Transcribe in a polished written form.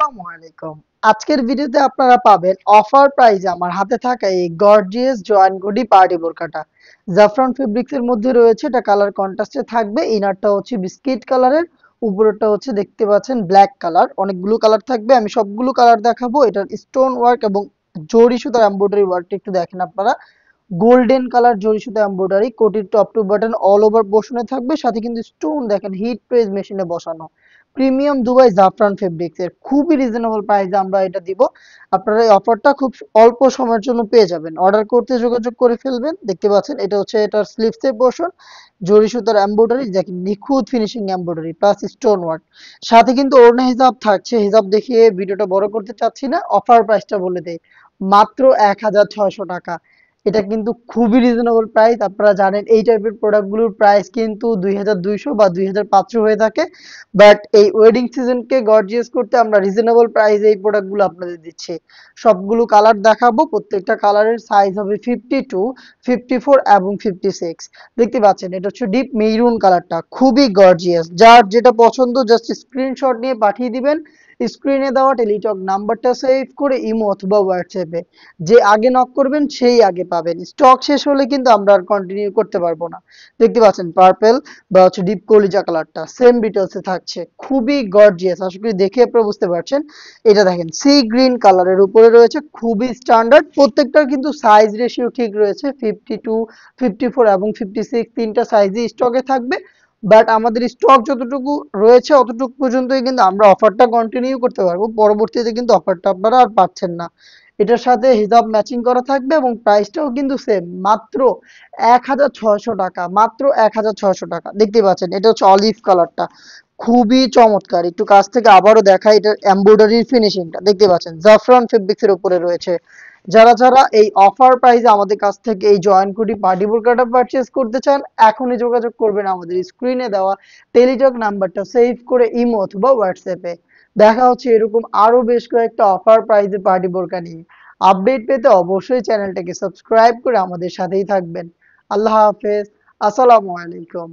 আসসালামু আলাইকুম। আজকের ভিডিওতে আপনারা পাবেন অফার প্রাইজে আমার হাতে থাকা এই গর্জিয়াস জয়েন্ট গুডি পার্টি বোরকাটা। জাফরান ফেব্রিক্স এর মধ্যে রয়েছে, এটা কালার কন্ট্রাস্টে থাকবে। ইনারটা হচ্ছে বিস্কিট কালারের, উপরেরটা হচ্ছে দেখতে পাচ্ছেন ব্ল্যাক কালার। অনেকগুলো কালার থাকবে, আমি সবগুলো কালার দেখাবো। এটার স্টোন ওয়ার্ক এবং জরি সুতার এমব্রয়ডারি ওয়ার্কটা একটু দেখেন আপনারা। গোল্ডেন কালার জরি সুতা এমব্রয়ডারি, কোটির top to button all over পোর্শনে থাকবে। সাথে কিন্তু স্টোন দেখেন হিট প্রেস মেশিনে বসানো। প্রিমিয়াম দুবাই জাফরান ফেব্রিক্স এর খুবই রিজনেবল প্রাইসে আমরা এটা দিব। আপনারা এই অফারটা খুব অল্প সময়ের জন্য পেয়ে যাবেন। অর্ডার করতে যোগাযোগ করে ফেলবেন। দেখতে পাচ্ছেন এটা হচ্ছে এটার স্লিভসের পোর্শন, জরি সুতার এমব্রয়ডারি, দেখেন নিখুঁত finishing embroidery plus stone work. সাথে কিন্তু ওড়না হিসাব থাকছে, হিসাব দেখিয়ে ভিডিওটা বড় করতে চাচ্ছি না, অফার প্রাইসটা বলে দেই। মাত্র ১,৬০০ টাকা। এটা কিন্তু খুবই রিজনেবল প্রাইস। আপনারা জানেন এই টাইপের প্রোডাক্টগুলোর প্রাইস কিন্তু ২,২০০ বা ২,৫০০ হয়ে থাকে। বাট এই ওয়েডিং সিজনকে গর্জিয়াস করতে আমরা রিজনেবল প্রাইসে এই প্রোডাক্টগুলো আপনাদের দিচ্ছি। সবগুলো কালার দেখাবো, প্রত্যেকটা কালারের সাইজ হবে 52, 54 এবং 56। দেখতে পাচ্ছেন এটা হচ্ছে ডিপ মেরুন কালারটা, খুবই গর্জিয়াস। যার যেটা পছন্দ জাস্ট স্ক্রিনশট নিয়ে পাঠিয়ে দিবেন। স্ক্রিনে দেওয়া টেলিটক নাম্বারটা সেভ করে ইমো অথবা হোয়াটসঅ্যাপে যে আগে নক করবেন সেই আগে পাবেন। স্টক শেষ হলে কিন্তু আমরা আর কন্টিনিউ করতে পারবো না। দেখতে পাচ্ছেন পার্পল বা হচ্ছে ডিপ কলিজা কালারটা সেম ডিটেলসে থাকছে, খুবই গর্জিয়াস। আশা করি দেখে আপনারা বুঝতে পারছেন। এটা দেখেন সি গ্রিন কালারের উপরে রয়েছে, খুবই স্ট্যান্ডার্ড। প্রত্যেকটার কিন্তু সাইজ রেশিও ঠিক রয়েছে, 52, 54 এবং 56 তিনটা সাইজই স্টকে থাকবে। বাট আমাদের স্টক যতটুকু রয়েছে অতটুকু পর্যন্তই কিন্তু আমরা অফারটা কন্টিনিউ করতে পারবো। পরবর্তীতে কিন্তু অফারটা আপনারা আর পাচ্ছেন না। এটার সাথে হিজাব ম্যাচিং করা থাকবে এবং প্রাইসটাও কিন্তু সেম, মাত্র ১,৬০০ টাকা। মাত্র ১,৬০০ টাকা। দেখতে পাচ্ছেন এটা হচ্ছে অলিভ কালারটা, খুবই চমৎকার। একটু কাছ থেকে আবারও দেখাই, এটার এমব্রয়ডারির ফিনিশিংটা দেখতে পাচ্ছেন জাফরান ফেব্রিক্সের উপরে রয়েছে। যারা যারা এই অফার প্রাইসে আমাদের কাছ থেকে এই জয়েন্ট কুটি পার্টি বোরকাটা পারচেজ করতে চান, এখনই যোগাযোগ করবেন আমাদের স্ক্রিনে দেওয়া টেলিটক নাম্বারটা সেভ করে ইমো অথবা হোয়াটসঅ্যাপে। দেখা হচ্ছে এরকম আরো বেশ কয়েকটা অফার প্রাইজে পার্টি বোরকা নিয়ে। আপডেট পেতে অবশ্যই চ্যানেলটাকে সাবস্ক্রাইব করে আমাদের সাথেই থাকবেন। আল্লাহ হাফেজ। আসসালামু আলাইকুম।